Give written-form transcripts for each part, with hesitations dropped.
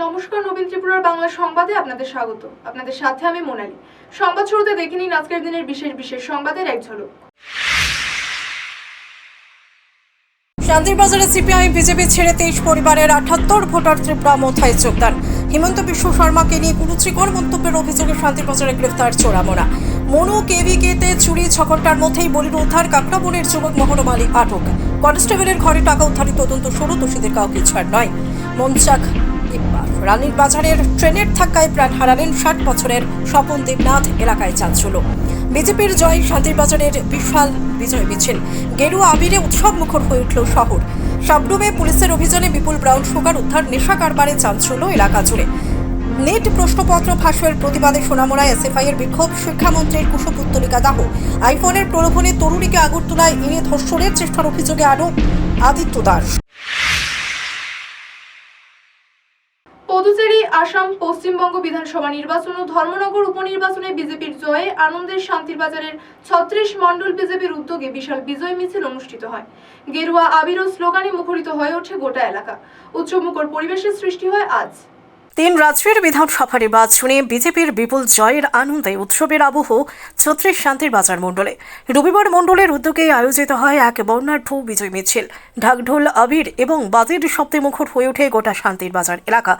নমস্কার, নবীন ত্রিপুরার বাংলা সংবাদে আপনাদের স্বাগত। আপনাদের সাথে আমি মোনালি। সংবাদ শুরুতে দেখে নিন আজকের দিনের বিশেষ সংবাদের এক ঝলক। শান্তির বাজারে সিপিআই বিজেপি ছেড়ে 23 পরিবারের 78 ভোটার ত্রিপুরা মোথায় যোগদান। হিমন্ত বিশ্ব শর্মাকে নিয়ে কুরুচিকর মন্তব্যের অভিযোগে শান্তির বাজারে গ্রেফতার চোরামোনা। মনু কেভিকেতে চুরি 6 ঘন্টার মধ্যেই বলির উদ্ধার। কাকড়াবনের যুবক মোহরম আলী আটক। কনস্টেবলের ঘরে টাকা উদ্ধারে তদন্ত শুরু। দোষীদের কাউকে ছাড় নয়। মঞ্চাক রানীর বাজারের ট্রেনের ধাক্কায় প্রাণ হারালেন 60 বছরের স্বপন দেবনাথ। এলাকায় চাঞ্চল্য। বিজেপির জয়। শান্তির বাজারের বিশাল বিজয় মিছিল। গেরুয়া আবিরে উৎসব মুখর হয়ে উঠল শহর। সাবরুমে পুলিশের অভিযানে বিপুল ব্রাউন সুগার উদ্ধার। নেশা কারবারে চাঞ্চল্য এলাকা জুড়ে। নেট প্রশ্নপত্র ফাঁসের প্রতিবাদে সোনামুড়ায় এসএফআই এর বিক্ষোভ। শিক্ষামন্ত্রীর কুশপুত্তলিকা দাহ। আইফোনের প্রলোভনে তরুণীকে আগরতলায় এনে ধর্ষণের চেষ্টার অভিযোগে আরও আদিত্য দাস। পদুচেরি, আসাম, পশ্চিমবঙ্গ বিধানসভা নির্বাচন ও ধর্মনগর উপনির্বাচনে বিজেপির জয়ে আনন্দের শান্তির বাজারের 36 মণ্ডল বিজেপির উদ্যোগে বিশাল বিজয় মিছিল অনুষ্ঠিত হয়। গেরুয়া আবির ও স্লোগানে মুখরিত হয়ে ওঠে গোটা এলাকা। উৎসবমুখর পরিবেশের সৃষ্টি হয় আজ। 3 রাজ্যের বিধানসভা নির্বাচনে বিজেপির বিপুল জয়ের আনন্দে উৎসবের আবহ 36 শান্তির বাজার মণ্ডলে। রবিবার মণ্ডলের উদ্যোগে আয়োজিত হয় এক বর্ণাঢ্য বিজয় মিছিল। ঢাকঢোল, আবির এবং বাজের শব্দে মুখর হয়ে ওঠে গোটা শান্তির বাজার এলাকা।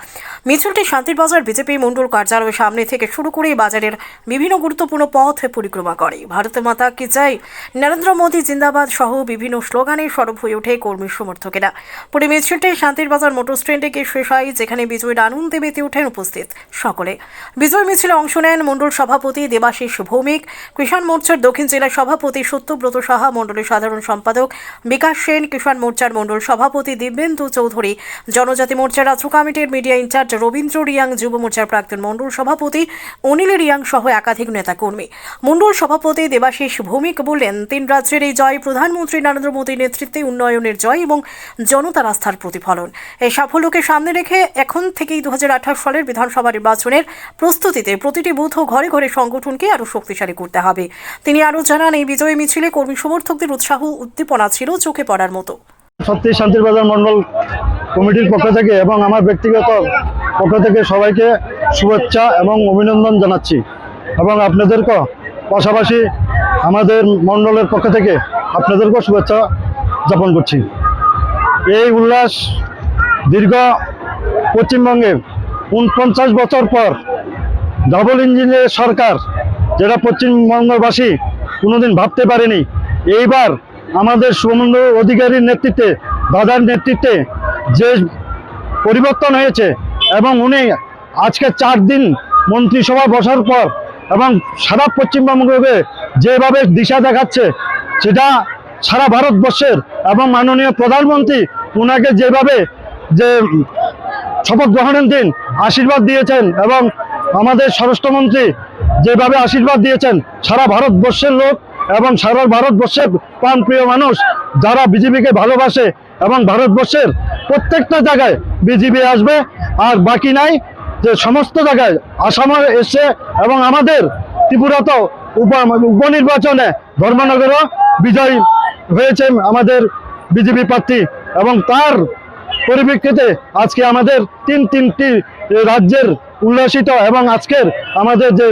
মিছিলটি শান্তির বাজার বিজেপি মণ্ডল কার্যালয়ের সামনে থেকে শুরু করে বাজারের বিভিন্ন গুরুত্বপূর্ণ পথ পরিক্রমা করে। ভারত মাতা কি জয়, নরেন্দ্র মোদী জিন্দাবাদ সহ বিভিন্ন স্লোগানে সরব হয়ে ওঠে কর্মী সমর্থকেরা। পরে মিছিলটি শান্তির বাজার মোটর স্ট্যান্ডে গিয়ে শেষ হয়, যেখানে বিজয়ের আনন্দে মেতে ওঠেন উপস্থিত সকলে। বিজয় মিছিলে অংশ নেন মণ্ডল সভাপতি দেবাশিস ভৌমিক, কিষাণ মোর্চার দক্ষিণ জেলা সভাপতি সত্যব্রত সাহা, মণ্ডলের সাধারণ সম্পাদক বিকাশ সেন, কিষাণ মোর্চার মণ্ডল সভাপতি দিব্যেন্দু চৌধুরী, জনজাতি মোর্চার রাজ্য কমিটির মিডিয়া ইনচার্জ রবীন্দ্র রিয়াং, যুব মোর্চার প্রাক্তন মণ্ডল সভাপতি অনিল রিয়াং সহ একাধিক নেতাকর্মী। মণ্ডল সভাপতি দেবাশিস ভৌমিক বললেন, 3 রাজ্যের এই জয় প্রধানমন্ত্রী নরেন্দ্র মোদীর নেতৃত্বে উন্নয়নের জয় এবং জনতার আস্থার প্রতিফলন। এই সাফল্যকে সামনে রেখে এখন থেকেই 2028 সালের বিধানসভা নির্বাচনের প্রস্তুতিতে প্রতিটি বুথ ও ঘরে ঘরে সংগঠনকে আরও শক্তিশালী করতে হবে। তিনি আরও জানান, এই বিজয় মিছিলে কর্মী সমর্থকদের উৎসাহ উদ্দীপনা ছিল চোখে পড়ার মতো। সত্যি শান্তির বাজার মণ্ডল কমিটির পক্ষ থেকে এবং আমার ব্যক্তিগত পক্ষ থেকে সবাইকে শুভেচ্ছা এবং অভিনন্দন জানাচ্ছি এবং আপনাদেরকেও পাশাপাশি আমাদের মণ্ডলের পক্ষ থেকে আপনাদেরকেও শুভেচ্ছা জ্ঞাপন করছি। এই উল্লাস দীর্ঘ পশ্চিমবঙ্গে 49 বছর পর ডাবল ইঞ্জিনের সরকার, যেটা পশ্চিমবঙ্গবাসী কোনোদিন ভাবতে পারেনি। এইবার আমাদের শুভেন্দু অধিকারীর নেতৃত্বে, দাদার নেতৃত্বে যে পরিবর্তন হয়েছে এবং উনি আজকে 4 দিন মন্ত্রিসভা বসার পর এবং সারা পশ্চিমবঙ্গকে যেভাবে দিশা দেখাচ্ছে, সেটা সারা ভারতবর্ষের এবং মাননীয় প্রধানমন্ত্রী ওনাকে যেভাবে যে শপথ গ্রহণের দিন আশীর্বাদ দিয়েছেন এবং আমাদের স্বরাষ্ট্রমন্ত্রী যেভাবে আশীর্বাদ দিয়েছেন, সারা ভারতবর্ষের লোক এবং সারা ভারতবর্ষের প্রাণপ্রিয় মানুষ যারা বিজেপিকে ভালোবাসে এবং ভারতবর্ষের প্রত্যেকটা জায়গায় বিজেপি আসবে। আর বাকি নাই যে সমস্ত জায়গায় আসামে এসছে এবং আমাদের ত্রিপুরাতেও উপনির্বাচনে ধর্মনগরও বিজয় হয়েছে আমাদের বিজেপি প্রার্থী এবং তার পরিপ্রেক্ষিতে আজকে আমাদের তিনটি রাজ্যের উল্লাসিত এবং আজকের আমাদের যে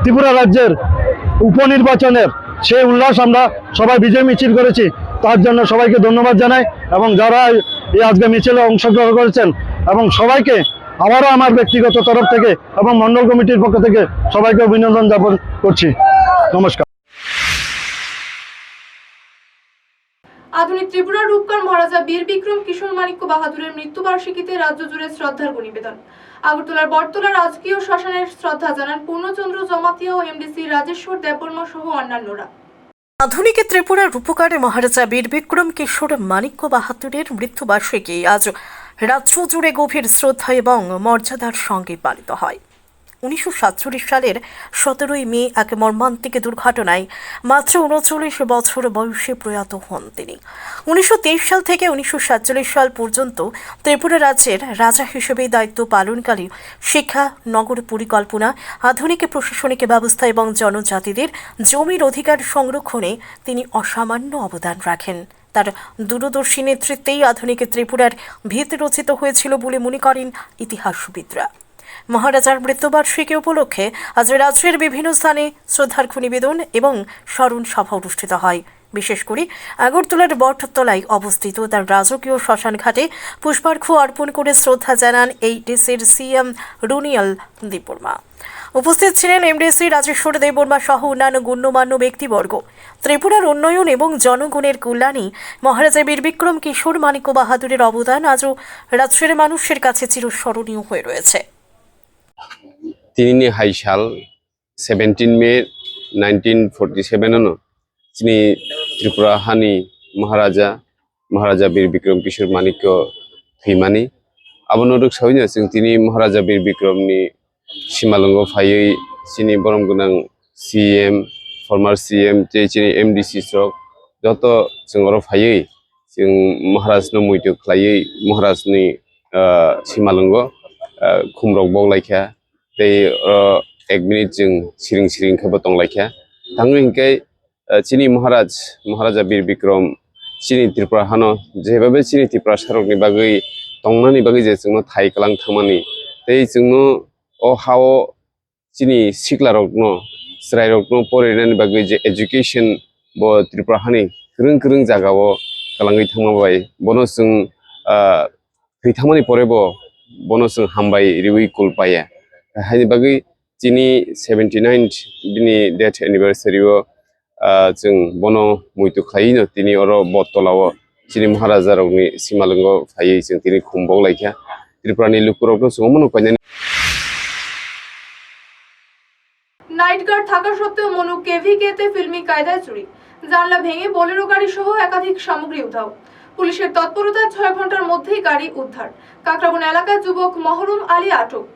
ত্রিপুরা রাজ্যের উপনির্বাচনের সেই উল্লাস আমরা সবাই বিজয় মিছিল করেছি। তার জন্য সবাইকে ধন্যবাদ জানাই এবং যারা এই আজকে মিছিলে অংশগ্রহণ করেছেন এবং সবাইকে আবারও আমার ব্যক্তিগত তরফ থেকে এবং মণ্ডল কমিটির পক্ষ থেকে সবাইকে অভিনন্দন জ্ঞাপন করছি। নমস্কার। আধুনিক ত্রিপুরার রূপকার মহারাজা বীর বিক্রম কিশোর মাণিক্য বাহাদুরের মৃত্যুবার্ষিকীতে রাজ্য জুড়ে শ্রদ্ধার নিবেদন। আগরতলার বটতলা রাজকীয় শ্মশানের শ্রদ্ধা জানান পূর্ণচন্দ্র জমাতিয়া ও এমডিসি রাজেশ্বর দেববর্মা সহ অন্যান্যরা। আধুনিক ত্রিপুরার রূপকার মহারাজা বীর বিক্রম কিশোর মাণিক্য বাহাদুরের মৃত্যুবার্ষিকী আজ রাজ্য জুড়ে গভীর শ্রদ্ধা এবং মর্যাদার সঙ্গে পালিত হয়। 1947 সালের 17ই মে এক মর্মান্তিক দুর্ঘটনায় মাত্র 39 বছর বয়সে প্রয়াত হন তিনি। 1923 সাল থেকে 1947 সাল পর্যন্ত ত্রিপুরা রাজ্যের রাজা হিসেবে দায়িত্ব পালনকালে শিক্ষা, নগর পরিকল্পনা, আধুনিক প্রশাসনিক ব্যবস্থা এবং জনজাতিদের জমির অধিকার সংরক্ষণে তিনি অসামান্য অবদান রাখেন। তার দূরদর্শী নেতৃত্বেই আধুনিক ত্রিপুরার ভিত রচিত হয়েছিল বলে মনে করেন ইতিহাসবিদরা। মহারাজার মৃত্যুবার্ষিকী উপলক্ষে আজ রাজ্যের বিভিন্ন স্থানে শ্রদ্ধার্ঘ্য নিবেদন এবং স্মরণ সভা অনুষ্ঠিত হয়। বিশেষ করে আগরতলার বটতলায় অবস্থিত তার রাজকীয় শ্মশানঘাটে পুষ্পার্ঘ্য অর্পণ করে শ্রদ্ধা জানান এই ডিসির সিএম রুনিয়াল দেববর্মা। উপস্থিত ছিলেন এমডিসি রাজেশ্বর দেববর্মা সহ অন্যান্য গণ্যমান্য ব্যক্তিবর্গ। ত্রিপুরার উন্নয়ন এবং জনগণের কল্যাণে মহারাজা বীর বিক্রম কিশোর মানিক্য বাহাদুরের অবদান আজও রাজ্যের মানুষের কাছে চিরস্মরণীয় হয়ে রয়েছে। 3 হাইসাল 17 মে 1947 তিনি ত্রিপুরা হানি মহারাজা বীর বিক্রম কিশোর মানিক্য थैमानि आबनोदक सावैनो जों दिनै महाराजा बीर बिक्रमनि सिमालंगो फायै जोंनि बरम गोनां सीएम फर्मार सीएम जोंनि एमडीसी स्ट्रक जत जों अर फायै जों महाराजनो मैथो खालायै महाराजनि सिमालंगो खुमरक बावलायखा दै 1 मिनिट जों सिरिं खाबो दंलायखा थाङो हिंखाय जोंनि महाराजा बीर बिक्रम जोंनि त्रिपुरा हानो जेबाबो जोंनि त्रिपुरा सारकनि बागै दंनानि बागै जे जोंनो थाइ खालां थामानि दै जोंनो अ हाव जोंनि सिख्लारकनो स्रायरकनो फरायनायनि बागै जे एजुकेशन ब त्रिपुरा हानि गोरों जागाव खालाङै थांबाय बनो जों थैथामानि परेबो बनो जों हामबाय रिवि कुलपाया हानि बागै जोंनि 79 बिनि डेथ एनिभार्सारियाव जों बनो मैथु खायैनो दिनै अर बटलाव जोंनि महाराजा रावनि सिमालंगो फायै जों दिनै खुंबावलायखा त्रिपुरानि लुकुरावथ' जों पाइनानै নাইট গার্ড থাকা সত্ত্বেও মনু কেভিকেতে ফিল্মি কায়দায় চুরি, জানলা ভেঙে বোলেরো গাড়ি সহ একাধিক সামগ্রী উধাও। পুলিশের তৎপরতায় 6 ঘন্টার মধ্যেই গাড়ি উদ্ধার। কাকরাবন এলাকার যুবক মহরুম আলী আটক।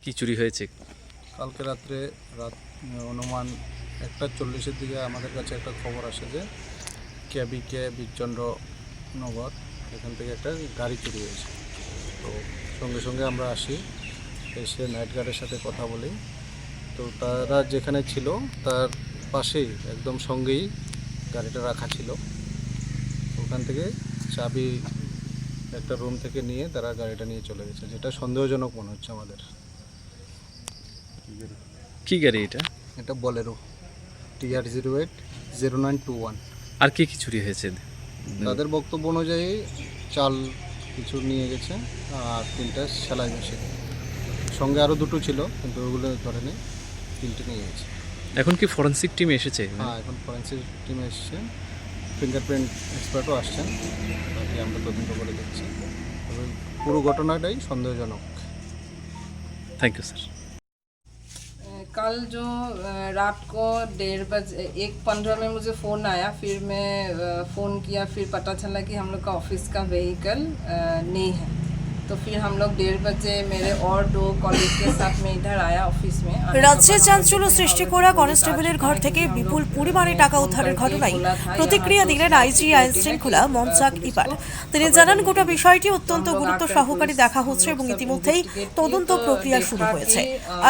কি চুরি হয়েছে? কালকে রাত অনুমান 1:40-এর দিকে আমাদের কাছে একটা খবর আসে যে কেবিকে বীরচন্দ্র নগর এখান থেকে একটা গাড়ি চুরি হয়েছে। তো সঙ্গে সঙ্গে আমরা আসি, এসে নাইট গার্ডের সাথে কথা বলি। তো তারা যেখানে ছিল তার পাশেই একদম সঙ্গেই গাড়িটা রাখা ছিল। ওখান থেকে চাবি একটা রুম থেকে নিয়ে তারা গাড়িটা নিয়ে চলে গেছে, যেটা সন্দেহজনক মনে হচ্ছে আমাদের। কি গাড়ি এটা? এটা বোলেরো TR08 0921। আর কি চুরি হয়েছে? তাদের বক্তব্য অনুযায়ী চাল কিছু নিয়ে গেছে আর 3টা সেলাই মেশিন, সঙ্গে আরও 2টো ছিল কিন্তু ওগুলো ধরেনি, 3টে নিয়ে গেছে। এখন কি ফরেনসিক টিম এসেছে? হ্যাঁ, এখন ফরেন্সিক টিম এসছে, ফিঙ্গারপ্রিন্ট এক্সপার্টও আসছেন, বাকি আমরা তদন্ত করে দেখছি। তবে পুরো ঘটনাটাই সন্দেহজনক। Thank you sir. कल जो रात को 1:15 में मुझे फ़ोन आया, फिर मैं फ़ोन किया, फिर पता चला कि हम लोग का ऑफिस का व्हीकल नहीं है। तो फिर हम लोग 1:30 बजे मेरे और 2 कॉलीग के साथ में इधर आया ऑफिस में। রাজ্যে চাঞ্চল্য সৃষ্টি করা কনস্টেবলের ঘর থেকে বিপুল পরিমাণে টাকা উদ্ধারের ঘটনায় প্রতিক্রিয়া দিলেন আইজি আইন শৃঙ্খলা মনসাক ইপার। তিনি জানান, গোটা বিষয়টি অত্যন্ত গুরুত্ব সহকারে দেখা হচ্ছে এবং ইতিমধ্যেই তদন্ত প্রক্রিয়া শুরু হয়েছে।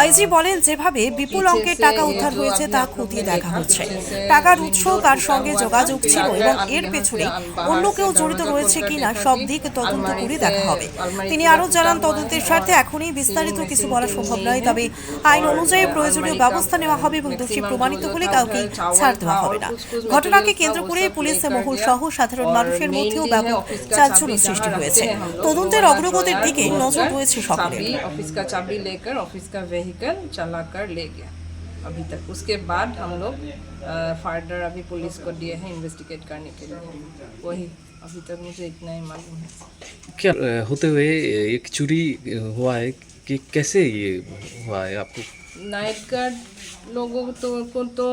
আইজি বলেন, যেভাবে বিপুল অঙ্কের টাকা উদ্ধার হয়েছে তা খতিয়ে দেখা হচ্ছে। টাকার উৎস, কার সঙ্গে যোগাযোগ ছিল এবং এর পেছনে অন্য কেউ জড়িত রয়েছে কিনা সব দিক তদন্ত করে দেখা হবে। তিনি আরও জানান, তদন্তের স্বার্থে এখনই বিস্তারিত কিছু বলা সম্ভব নয়, তবে আইন অনুযায়ী প্রয়োজনীয় ব্যবস্থা নেওয়া হবে এবং দোষী প্রমাণিত হলে কাউকে ছাড় দেওয়া হবে না। ঘটনাকে কেন্দ্র করে পুলিশ মহল সহ সাধারণ মানুষের মধ্যেও ব্যাপক চাঞ্চল্য সৃষ্টি হয়েছে। তদন্তের অগ্রগতির দিকে নজর রয়েছে সকলের। ऑफिस का चाबी लेकर ऑफिस का व्हीकल चला कर ले गया अभी तक। उसके बाद हम लोग फर्दर अभी पुलिस को दिए हैं इन्वेस्टिगेट करने के लिए। वही अभी तक मुझे इतना ही मालूम है। क्या होते हुए एक चोरी हुआ है कि कैसे ये हुआ है आपको? नाइट गार्ड लोगों को तो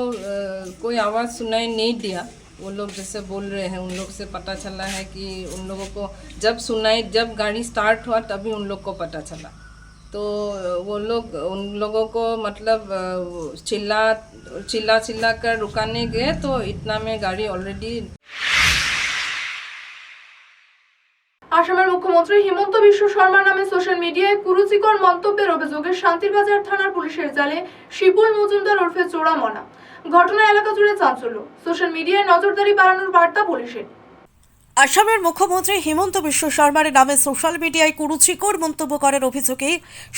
कोई आवाज़ सुनाई नहीं दिया। वो लोग जैसे बोल रहे हैं, उन लोग से पता चला है कि उन लोगों को जब गाड़ी स्टार्ट हुआ तभी उन लोग को पता चला। तो वो लोग उन लोगों को मतलब चिल्ला कर रुकाने गए तो इतना में गाड़ी ऑलरेडी। আসামের মুখ্যমন্ত্রী হিমন্ত বিশ্ব শর্মার নামে সোশ্যাল মিডিয়ায় কুরুচিকর মন্তব্যের অভিযোগে শান্তিরবাজার থানার পুলিশের জালে শিপুল মজুমদার ওরফে চোরা মনা। ঘটনা এলাকা জুড়ে চাঞ্চল্য। সোশ্যাল মিডিয়ায় নজরদারি বাড়ানোর বার্তা পুলিশের। আসামের মুখ্যমন্ত্রী হিমন্ত বিশ্ব শর্মার নামে সোশ্যাল মিডিয়ায় কুরুচিকর মন্তব্য করার অভিযোগে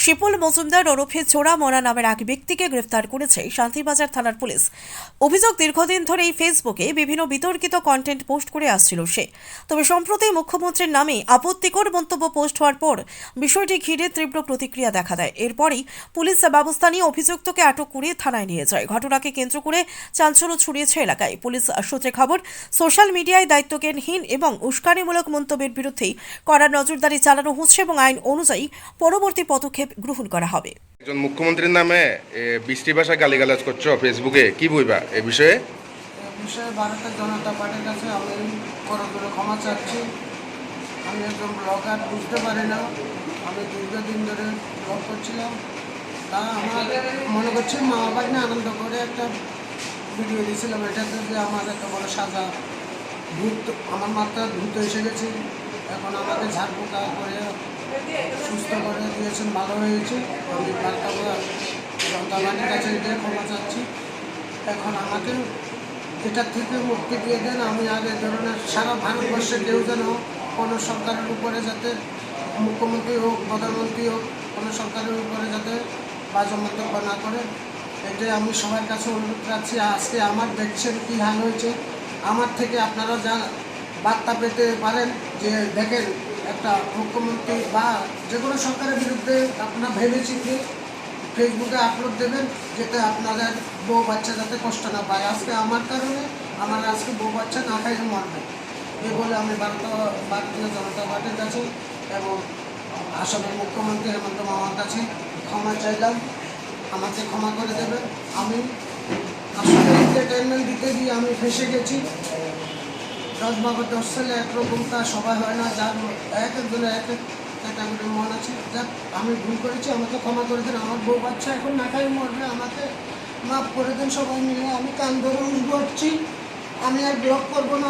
শিপুল মজুমদার ওরফে চোরা মনা নামের এক ব্যক্তিকে গ্রেফতার করেছে শান্তিরবাজার থানার পুলিশ। অভিযোগ, দীর্ঘদিন ধরেই ফেসবুকে বিভিন্ন বিতর্কিত কন্টেন্ট পোস্ট করে আসছিল সে। তবে সম্প্রতি মুখ্যমন্ত্রীর নামে আপত্তিকর মন্তব্য পোস্ট হওয়ার পর বিষয়টি ঘিরে তীব্র প্রতিক্রিয়া দেখা দেয়। এরপরই পুলিশ ব্যবস্থা নিয়ে অভিযুক্তকে আটক করে থানায় নিয়ে যায়। ঘটনাকে কেন্দ্র করে চাঞ্চল্য ছড়িয়েছে এলাকায়। পুলিশ সূত্রে খবর, সোশ্যাল মিডিয়ায় দায়িত্বজ্ঞানহীন এবং উস্কানিমূলক মন্তব্যের বিরুদ্ধে কড়া নজরদারি চালানো হচ্ছে এবং আইন অনুযায়ী পরবর্তী পদক্ষেপ গ্রহণ করা হবে। একজন মুখ্যমন্ত্রীর নামে বৃষ্টি ভাষায় গালিগালাজ করছো ফেসবুকে, কি বলবা এই বিষয়ে? ভারতের জনতা পার্টির কাছে আমি করে ক্ষমা চাচ্ছি। আমি একজন ব্লগার, বুঝতে পারি না। আমি দীর্ঘদিন ধরে ব্লগ করছিলাম, তা আমার মনে করছি মা বাবা নিয়ে আনন্দ করে একটা ভিডিও দিয়েছিলাম। এটাতে যে আমার এত বড় সাজা, ভূত, আমার মাত্রা ভূত এসে গেছে। এখন আমাকে ঝাড়ফুঁকা করে সুস্থ করে দিয়েছেন, ভালো হয়েছে। আমি জনতা পার্টির কাছে গিয়ে ক্ষমা চাচ্ছি। এখন আমাকে এটার থেকে মুক্তি দিয়ে দেন। আমি আর এ ধরনের সারা ভারতবর্ষে কেউ যেন কোনো সরকারের উপরে যাতে, মুখ্যমন্ত্রী হোক, প্রধানমন্ত্রী হোক, কোনো সরকারের উপরে যাতে বাজে মন্তব্য না করে, এটাই আমি সবার কাছে অনুরোধ রাখছি। আজকে আমার দেখছেন কী হাল হয়েছে, আমার থেকে আপনারা যা বার্তা পেতে পারেন যে দেখেন একটা মুখ্যমন্ত্রী বা যে কোনো সরকারের বিরুদ্ধে আপনারা ভেবেচিন্তে ফেসবুকে আপলোড দেবেন, যাতে আপনাদের বউ বাচ্চা যাতে কষ্ট না পায়। আজকে আমার কারণে আমার আজকে বউ বাচ্চা না খাইয়ে মরবে, এই বলে আমি ভারতীয় জনতা পার্টির কাছে এবং আসামের মুখ্যমন্ত্রী হেমন্ত মামার কাছে ক্ষমা চাইলাম। আমাকে ক্ষমা করে দেবেন। আমি আসলে এন্টারটেনমেন্ট দিতে গিয়ে আমি ফেসে গেছি। 10 বাবা 10 ছেলে একরকম তা সবাই হয় না, যার এক একজনের এক এক ক্যাটাগরির মন আছে। যাক, আমি ভুল করেছি, আমাকে ক্ষমা করে দেন। আমার বউ বাচ্চা এখন না খাই মরবে, আমাকে মাফ করে দেন সবাই মিলে। আমি কান ধরে উঠছি, আমি আর ব্লগ করবো না,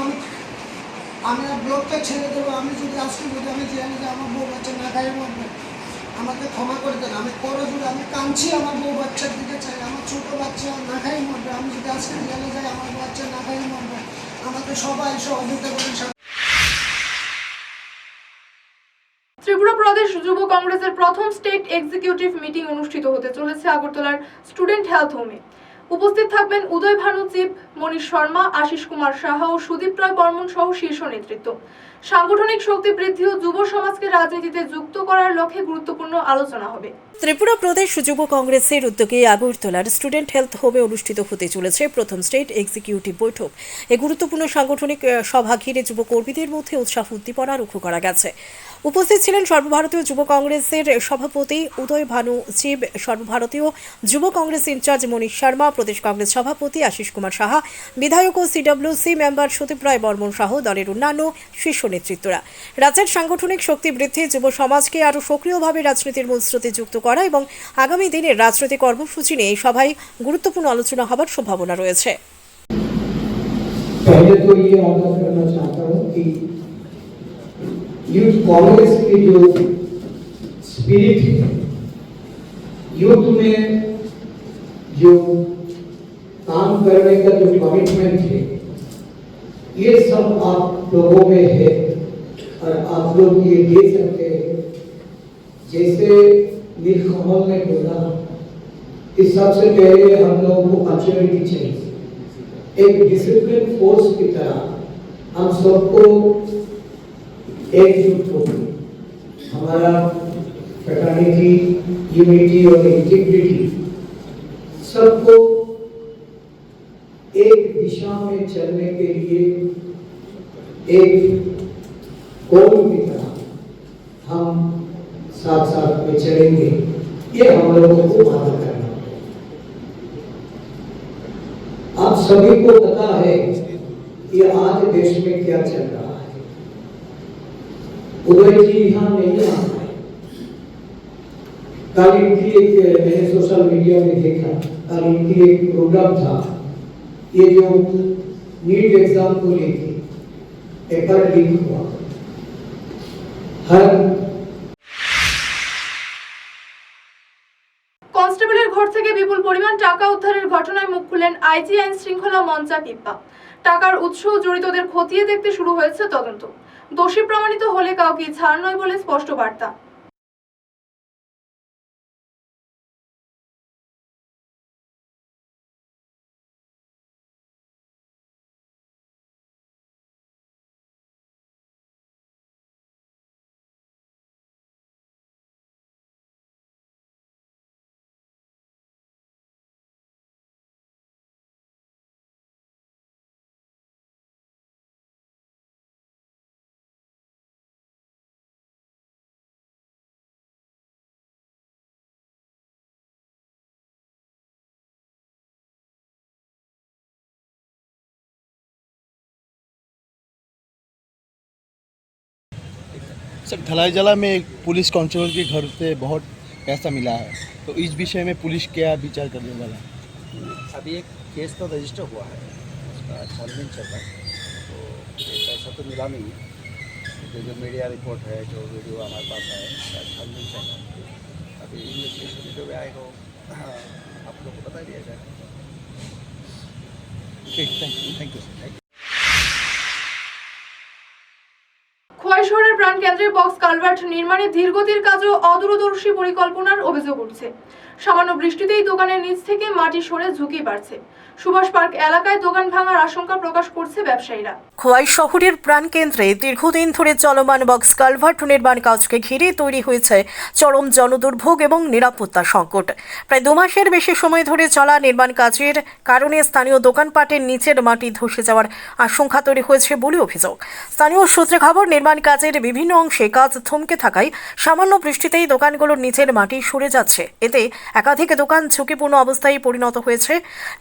আমি আর ব্লগটা ছেড়ে দেবো। আমি যদি আজকে যদি আমি জানি যে আমার বউ বাচ্চা না খাই মরবে, আমাকে ক্ষমা করে দেন। আমি পরে যদি আমি কাঁদছি, আমার বউ বাচ্চার দিকে চাই, আমার ছোটো বাচ্চা না খাই মরবে। আমি যদি আজকে জেলে যাই, আমার বাচ্চা না খাই মরবে। আমাকে সবাই সহযোগিতা করেন। ত্রিপুরা প্রদেশ যুব কংগ্রেসের প্রথম স্টেট এক্সিকিউটিভ মিটিং অনুষ্ঠিত হতে চলেছে আগরতলার স্টুডেন্ট হেলথ হোমে। উপস্থিত থাকবেন উদয় ভানু চিপ, মনীষ শর্মা, আশিস কুমার সাহা ও সুদীপ রায় বর্মন সহ শীর্ষ নেতৃত্ব। সাংগঠনিক শক্তি বৃদ্ধি ও যুব সমাজকে রাজনীতিতে যুক্ত করার লক্ষ্যে গুরুত্বপূর্ণ আলোচনা হবে। ত্রিপুরা প্রদেশ যুব কংগ্রেসের উদ্যোগে আগরতলার স্টুডেন্ট হেলথ হোমে অনুষ্ঠিত হতে চলেছে প্রথম স্টেট এক্সিকিউটিভ বৈঠক। এই গুরুত্বপূর্ণ সাংগঠনিক সভা ঘিরে যুব কর্মীদের মধ্যে উৎসাহ উদ্দীপনা লক্ষ্য করা গেছে। উপস্থিত ছিলেন সর্বভারতীয় যুব কংগ্রেসের সভাপতি উদয় ভানু চিব, সর্বভারতীয় যুব কংগ্রেস ইনচার্জ মনীষ শর্মা, প্রদেশ কংগ্রেস সভাপতি আশিস কুমার সাহা, বিধায়ক ও সিডব্লিউসি মেম্বার সুদীপ রায় বর্মন সহ দলের অন্যান্য শীর্ষ নেতৃত্বরা। রাজ্যের সাংগঠনিক শক্তি বৃদ্ধি, যুব সমাজকে আরও সক্রিয়ভাবে রাজনীতির মূল স্রোতে যুক্ত করা এবং আগামী দিনের রাজনৈতিক কর্মসূচি নিয়ে এই সভায় গুরুত্বপূর্ণ আলোচনা হবার সম্ভাবনা রয়েছে। यूथ कांग्रेस की जो स्पिरिट है, यूथ में जो काम करने का जो कमिटमेंट है, ये सब आप लोगों में है और आप लोग ये दे सकते हैं जैसे नीलकमल ने बोला कि सबसे पहले हम लोगों को मैच्योरिटी चाहिए, एक डिसिप्लिन फोर्स की तरह हम सबको एकजुट होकर हमारा फ्रेटर्निटी, यूनिटी और इंटीग्रिटी सबको एक दिशा में चलने के लिए एक कौम की तरह हम साथ साथ में चलेंगे, ये हम लोगों को वादा करना है। आप सभी को पता है कि आज देश में क्या चल रहा है। उदय जी यहाँ नहीं आ पाए, कल इनकी एक मैंने सोशल मीडिया में देखा, कल इनकी एक प्रोग्राम था, ये जो नीट एग्जाम को लेके पेपर लीक हुआ, हर কনস্টেবলের ঘর থেকে বিপুল পরিমাণ টাকা উদ্ধারের ঘটনায় মুখ খুললেন আইজি আইন শৃঙ্খলা মঞ্চা কিপ্পা। টাকার উৎস ও জড়িতদের খতিয়ে দেখতে শুরু হয়েছে তদন্ত। দোষী প্রমাণিত হলে কাউকে ছাড় নয় বলে স্পষ্ট বার্তা। सर, ढलाई जला में एक पुलिस कांस्टेबल के घर से बहुत पैसा मिला है, तो इस विषय में पुलिस क्या विचार करने वाला है? अभी एक केस तो रजिस्टर हुआ है, उसका छानबीन चल रहा है, तो ये पैसा तो मिला नहीं। जो मीडिया रिपोर्ट है, जो वीडियो हमारे पास है, उसका छानबीन चल रहा है। अभी इन्वेस्टिगेशन जो भी आएगा आप लोग को बता दिया जाएगा। ठीक, थैंक यू सर। খোয়াই শহরের প্রাণকেন্দ্রে বক্স কালভার্ট নির্মাণে ধীরগতির কাজও অদূরদর্শী পরিকল্পনার অভিযোগ উঠছে। সামান্য বৃষ্টিতেই দোকানের নিচ থেকে মাটি সরে ঝুঁকি বাড়ছে। সুভাষ পার্ক এলাকায় দোকান ভাঙার আশঙ্কা প্রকাশ করছে ব্যবসায়ীরা। খোয়াই শহরের প্রাণকেন্দ্রে দীর্ঘদিন ধরে চলমান বক্স কালভার্ট নির্মাণ কাজকে ঘিরে তৈরি হয়েছে চরম জনদুর্ভোগ এবং নিরাপত্তা সংকট। প্রায় 2 মাসের বেশি সময় ধরে চলা নির্মাণ কাজের কারণে স্থানীয় দোকানপাটের নিচের মাটি ধসে যাওয়ার আশঙ্কা তৈরি হয়েছে বলে অভিযোগ। স্থানীয় সূত্রে খবর, নির্মাণ কাজের বিভিন্ন অংশে কাজ থমকে থাকায় সামান্য বৃষ্টিতেই দোকানগুলোর নিচের মাটি সরে যাচ্ছে। এতে একাধিক দোকান ঝুঁকিপূর্ণ অবস্থায় পরিণত হয়েছে।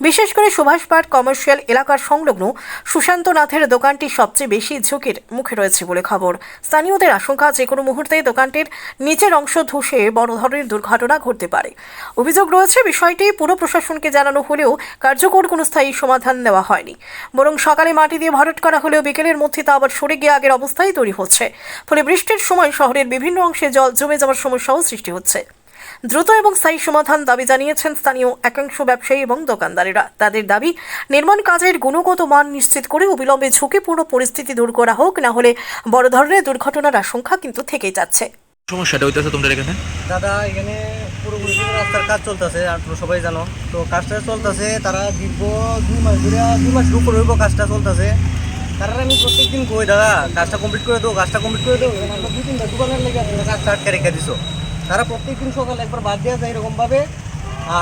বিশেষ করে সুভাষ পার্ক কমার্শিয়াল এলাকার সংলগ্ন সুশান্ত নাথের দোকানটি সবচেয়ে বেশি ঝুঁকির মুখে রয়েছে বলে খবর। স্থানীয়দের আশঙ্কা, যে কোনো মুহূর্তে দোকানটির নিচের অংশ ধসে বড় ধরনের দুর্ঘটনা ঘটতে পারে। অভিযোগ রয়েছে, বিষয়টি পুর প্রশাসনকে জানানো হলেও কার্যকর কোনো স্থায়ী সমাধান নেওয়া হয়নি। বরং সকালে মাটি দিয়ে ভরাট করা হলেও বিকেলের মধ্যে তা আবার সরে গিয়ে আগের অবস্থায় তৈরি হচ্ছে। ফলে বৃষ্টির সময় শহরের বিভিন্ন অংশে জল জমে যাওয়ার সমস্যাও সৃষ্টি হচ্ছে। দ্রুত এবং স্থায়ী সমাধান দাবি জানিয়েছেন স্থানীয় একাংশ ব্যবসায়ী এবং দোকানদারেরা। তাদের দাবি, নির্মাণ কাজের গুণগত মান নিশ্চিত করে অবিলম্বে ঝুঁকিপূর্ণ পরিস্থিতি দূর করা হোক, না হলে বড় ধরনের দুর্ঘটনার আশঙ্কা কিন্তু থেকেই যাচ্ছে। সমস্যাটা হইতেছে তোমাদের এখানে? দাদা, এখানে পুরোপুরি রাস্তার কাজ চলতেছে, আর তোমরা সবাই জানো। তো কাজটা চলতেছে, তারা দীর্ঘ 2 মাস ধরে, 2 মাসের উপর হইব কাজটা চলতেছে। তারা আমি প্রত্যেকদিন কই, দাদা কাজটা কমপ্লিট করে দেবো, কাজটা কমপ্লিট করে দেবো। আমরা 2-3টা দোকানের লেগে কাজটা আটকে রেখে দিছো। তারা প্রত্যেকদিন সকালে একবার বাদ দেওয়া যায় এরকমভাবে,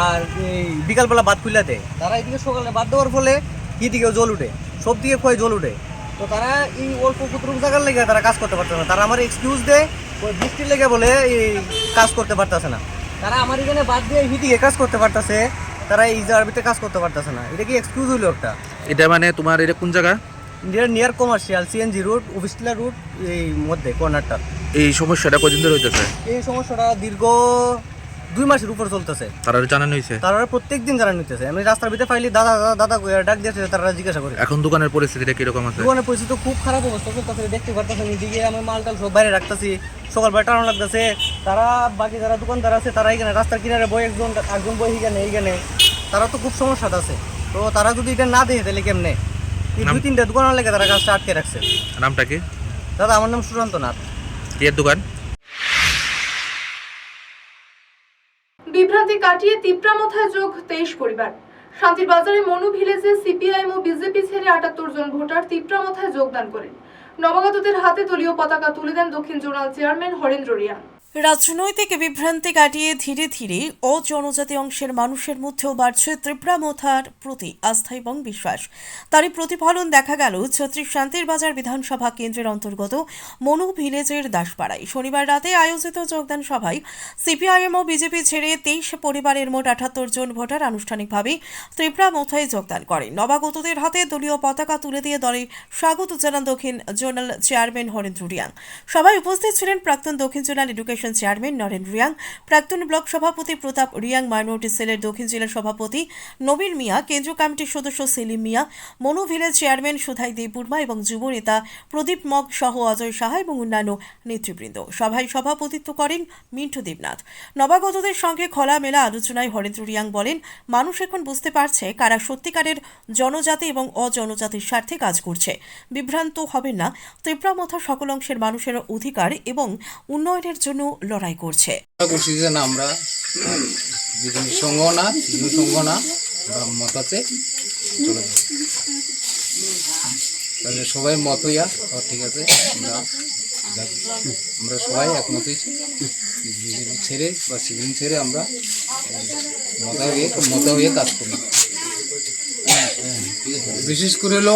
আর এই বিকালবেলা বাদ খুলে দেয়। তারা এদিকে সকালে বাদ দেওয়ার ফলে কি দিকেও জল উঠে, সব দিকে ক্ষয় জল উঠে। তো তারা এই অল্প কুতরুক জায়গার লেগে তারা কাজ করতে পারতেছে না। তারা আমার এক্সকিউজ দেয়, ওই বৃষ্টির লেগে বলে এই কাজ করতে পারতেছে না। তারা আমার এখানে বাদ দিয়ে হিদিকে কাজ করতে পারতেছে, তারা এই জায়গার ভিতরে কাজ করতে পারতেছে না। এটা কি এক্সকিউজ হইলো একটা? এটা মানে তোমার এটা কোন জায়গা? ইন্ডিয়ার near commercial CNG route, Officetila route, এই মধ্যে কর্নারটা। এই সমস্যাটা কতদিন ধরে হইতেছে? এই সমস্যাটা দীর্ঘ 2 মাসের উপর চলতেছে। তারা জানানো হয়েছে? তারা প্রত্যেকদিন জানানো হইতেছে। আমি রাস্তার ভিতরে ফাইলি দাদা দাদা ডাক দিয়েছে, তারা জিজ্ঞাসা করে। এখন দোকানের পরিস্থিতিটা কিরকম আছে? দোকানের পরিস্থিতি খুব খারাপ অবস্থা চলতেছে, দেখতে পারতেছেন। এদিকে আমি মাল টাল সব বাইরে রাখতেছি, সকালবেলা টানো লাগতেছে। তারা বাকি যারা দোকানদার আছে তারা এখানে রাস্তার কিনারে বই, একজন বই এইখানে, তারা তো খুব সমস্যাটা আছে। তো তারা যদি এটা না দেয় তাহলে কেমনে? 2-3টা দোকানের লেগে তারা কাজটা আটকে রাখছে। নামটা কি? দাদা, আমার নাম সুশান্ত নাথ। এর দোকান? কাটিয়ে তিপ্রামথায় যোগ 23 পরিবার। শান্তির বাজারে মনু ভিলেজে সিপিআইএম ও বিজেপি ছেড়ে 78 জন ভোটার তিপ্রামথায় যোগদান করেন। নবাগতদের হাতে দলীয় পতাকা তুলে দেন দক্ষিণ জোনাল চেয়ারম্যান হরেন্দ্র রিয়াং। রাজনৈতিক বিভ্রান্তি কাটিয়ে ধীরে ধীরে অজনজাতি অংশের মানুষের মধ্যেও বাড়ছে ত্রিপুরামথার প্রতি আস্থা এবং বিশ্বাস। তারই প্রতিফলন দেখা গেল ছত্রিশ শান্তির বাজার বিধানসভা কেন্দ্রের অন্তর্গত মনু ভিলেজের দাসপাড়ায় শনিবার রাতে আয়োজিত যোগদান সভায় সিপিআইএম ও বিজেপি ছেড়ে 23 পরিবারের মোট 78 জন ভোটার আনুষ্ঠানিকভাবে ত্রিপুরামথায় যোগদান করেন। নবাগতদের হাতে দলীয় পতাকা তুলে দিয়ে দলে স্বাগত জানান দক্ষিণ জোনাল চেয়ারম্যান হরেন্দ্র রিয়াং। সভায় উপস্থিত ছিলেন প্রাক্তন দক্ষিণ zonal education chairman Naren Reang, প্রাক্তন ব্লক সভাপতি প্রতাপ রিয়াং, মাইনরিটি সেলের দক্ষিণ জেলার সভাপতি নবীন মিয়া, কেন্দ্রীয় কমিটির সদস্য সেলিম মিয়া, মনু ভিলেজ চেয়ারম্যান সুধাই দেববর্মা এবং যুব নেতা প্রদীপ মগ সহ অজয় সাহা এবং অন্যান্য নেতৃবৃন্দ। সভায় সভাপতিত্ব করেন মিন্টু দেবনাথ। নবাগতদের সঙ্গে খোলামেলা আলোচনায় হরেন্দ্র রিয়াং বলেন, মানুষ এখন বুঝতে পারছে কারা সত্যিকারের জনজাতি এবং অজনজাতির স্বার্থে কাজ করছে। বিভ্রান্ত হবেন না, ত্রিপুরামথা সকল অংশের মানুষের অধিকার এবং উন্নয়নের জন্য লড়াই করছে। আমরা সঙ্গ না মতাতে চলে তাহলে সবাই মত ইয়া ঠিক আছে, আমরা সবাই একমত ছেড়ে বা সিভিল ছেড়ে আমরা মত হয়ে কাজ করি। বিশেষ করে হলো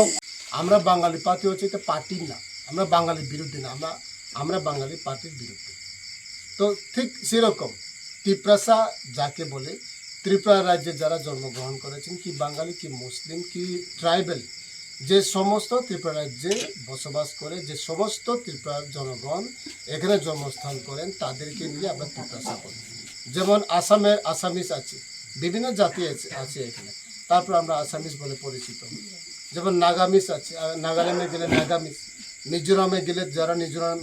আমরা বাঙালি পার্টি হচ্ছে এটা পার্টির না, আমরা বাঙালির বিরুদ্ধে না, আমরা বাঙালি পার্টির বিরুদ্ধে। তো ঠিক সেরকম ত্রিপুরা যাকে বলে, ত্রিপুরা রাজ্যে যারা জন্মগ্রহণ করেছেন, কি বাঙালি কি মুসলিম কি ট্রাইবেল, যে সমস্ত ত্রিপুরা রাজ্যে বসবাস করে, যে সমস্ত ত্রিপুরার জনগণ এখানে জন্মস্থান করেন, তাদেরকে নিয়ে আমরা ত্রিপুরা বলি। যেমন আসামের আসামিস আছে, বিভিন্ন জাতি আছে এখানে, তারপর আমরা আসামিস বলে পরিচিত। যেমন নাগামিস আছে, নাগাল্যান্ডে গেলে নাগামিস, মিজোরামে গেলে যারা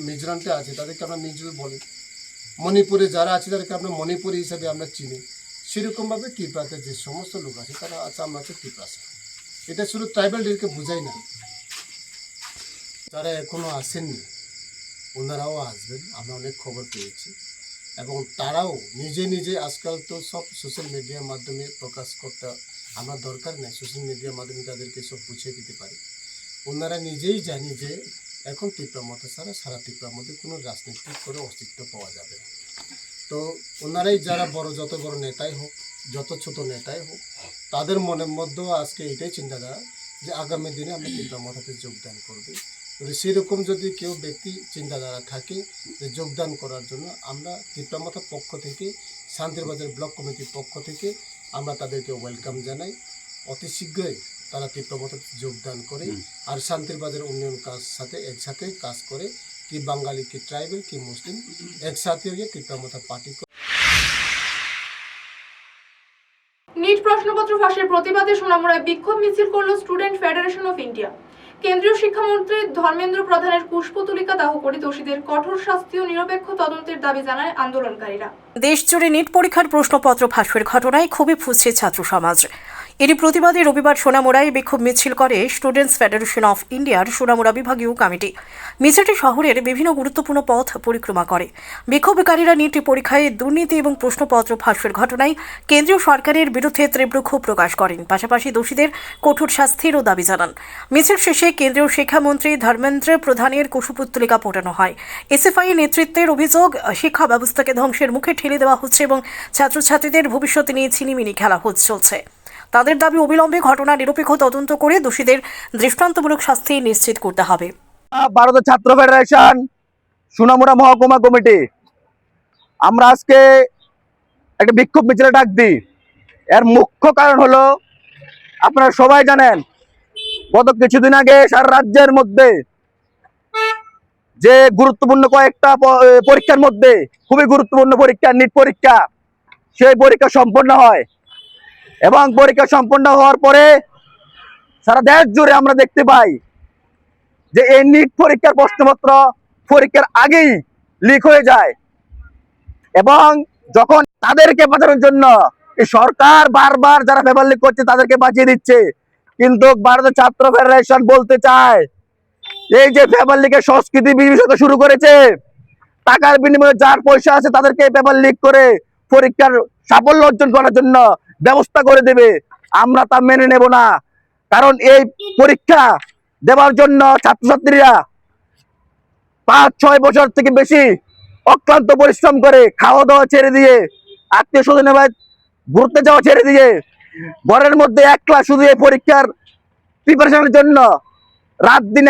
মিজোরামতে আছে তাদেরকে আমরা মিজো বলি, মণিপুরে যারা আছে তাদেরকে আমরা মণিপুরি হিসাবে আমরা চিনি। সেরকমভাবে ত্রিপুরাতে যে সমস্ত লোক আছে তারা আছে, আমরা হচ্ছে ত্রিপুরা। এটা শুধু ট্রাইবেলদেরকে বোঝাই না, যারা এখনও আসেননি ওনারাও আসবেন, আমরা অনেক খবর পেয়েছি। এবং তারাও নিজে আজকাল তো সব সোশ্যাল মিডিয়ার মাধ্যমে প্রকাশ করতে আমার দরকার নেই, সোশ্যাল মিডিয়ার মাধ্যমে তাদেরকে সব বুঝিয়ে দিতে পারি। ওনারা নিজেই জানি যে এখন ত্রিপুরামথা ছাড়া সারা ত্রিপুরার মধ্যে কোনো রাজনৈতিক করে অস্তিত্ব পাওয়া যাবে না। তো ওনারাই যারা যত বড় নেতাই হোক, যত ছোট নেতাই হোক, তাদের মনের মধ্যেও আজকে এটাই চিন্তাধারা যে আগামী দিনে আমরা ত্রিপুরামথাতে যোগদান করবে। সেরকম যদি কেউ ব্যক্তি চিন্তাধারা থাকে যে যোগদান করার জন্য, আমরা ত্রিপুরামথার পক্ষ থেকে, শান্তিরবাজার ব্লক কমিটির পক্ষ থেকে আমরা তাদেরকে ওয়েলকাম জানাই। অতি শীঘ্রই তারা ত্রিপুরামথাতে যোগদান করে আর শান্তিরবাজার উন্নয়ন সাথে একসাথে কাজ করে, কি বাঙালি কি ট্রাইবেল কি মুসলিম একসাথে হয়ে ত্রিপুরামথা পার্টি। নিট প্রশ্নপত্র ফাঁসের প্রতিবাদে সোনামুড়ায় বিক্ষোভ মিছিল করল স্টুডেন্ট ফেডারেশন অফ ইন্ডিয়া। কেন্দ্রীয় শিক্ষামন্ত্রী ধর্মেন্দ্র প্রধানের পুষ্পতুলিকা দাহ করে দোষীদের কঠোর শাস্তি ও নিরপেক্ষ তদন্তের দাবি জানায় আন্দোলনকারীরা। দেশজুড়ে নিট পরীক্ষার প্রশ্নপত্র ফাঁসের ঘটনায় খুবই ফুঁসছে ছাত্র সমাজ। এরই প্রতিবাদে রবিবার সোনামুড়ায় বিক্ষোভ মিছিল করে স্টুডেন্টস ফেডারেশন অফ ইন্ডিয়ার সোনামুড়া বিভাগীয় কমিটি। মিছিলটি শহরের বিভিন্ন গুরুত্বপূর্ণ পথ পরিক্রমা করে। বিক্ষোভকারীরা নিট পরীক্ষায় দুর্নীতি এবং প্রশ্নপত্র ফাঁসের ঘটনায় কেন্দ্রীয় সরকারের বিরুদ্ধে তীব্র ক্ষোভ প্রকাশ করেন, পাশাপাশি দোষীদের কঠোর শাস্তিরও দাবি জানান। মিছিল শেষে কেন্দ্রীয় শিক্ষামন্ত্রী ধর্মেন্দ্র প্রধানের কুশপুত্তলিকা ফোটানো হয়। এসএফআই নেতৃত্বের অভিযোগ, শিক্ষা ব্যবস্থাকে ধ্বংসের মুখে ঠেলে দেওয়া হচ্ছে এবং ছাত্রছাত্রীদের ভবিষ্যৎ নিয়ে ছিনিমিনি খেলা চলছে। তাদের দাবি অবিলম্বে ঘটনা নিরপেক্ষ তদন্ত করে দোষীদের দৃষ্টান্তমূলক শাস্তি নিশ্চিত করতে হবে। ভারতের ছাত্র ফেডারেশন সোনামুড়া মহকুমা কমিটি আমরা আজকে একটা বিক্ষোভ মিছিলে ডাক দিই। এর মুখ্য কারণ হলো, আপনারা সবাই জানেন গত কিছুদিন আগে সারা রাজ্যের মধ্যে যে গুরুত্বপূর্ণ কয়েকটা পরীক্ষার মধ্যে খুবই গুরুত্বপূর্ণ পরীক্ষা নিট পরীক্ষা, সেই পরীক্ষা সম্পন্ন হয় এবং পরীক্ষা সম্পন্ন হওয়ার পরে সারা দেশ জুড়ে আমরা দেখতে পাই যে এই নিট পরীক্ষার প্রশ্নপত্র পরীক্ষার আগেই লিক হয়ে যায়। এবং যখন তাদেরকে বাঁচানোর জন্য এই সরকার বারবার যারা পেপার লিক করছে তাদেরকে বাঁচিয়ে দিচ্ছে, কিন্তু ভারতের ছাত্র ফেডারেশন বলতে চায় এই যে পেপার লিকের সংস্কৃতি বিশেষত শুরু করেছে, টাকার বিনিময়ে যার পয়সা আছে তাদেরকে পেপার লিক করে পরীক্ষার সাফল্য অর্জন করার জন্য ব্যবস্থা করে দেবে, আমরা তা মেনে নেব না। কারণ এই পরীক্ষা দেওয়ার জন্য ছাত্রছাত্রীরা 5-6 বছর থেকে বেশি অক্লান্ত পরিশ্রম করে, খাওয়া দাওয়া ছেড়ে দিয়ে, আত্মীয় স্বজনের বাড়ি ঘুরতে যাওয়া ছেড়ে দিয়ে, ঘরের মধ্যে একলা শুধু এই পরীক্ষার প্রিপারেশনের জন্য রাত দিন।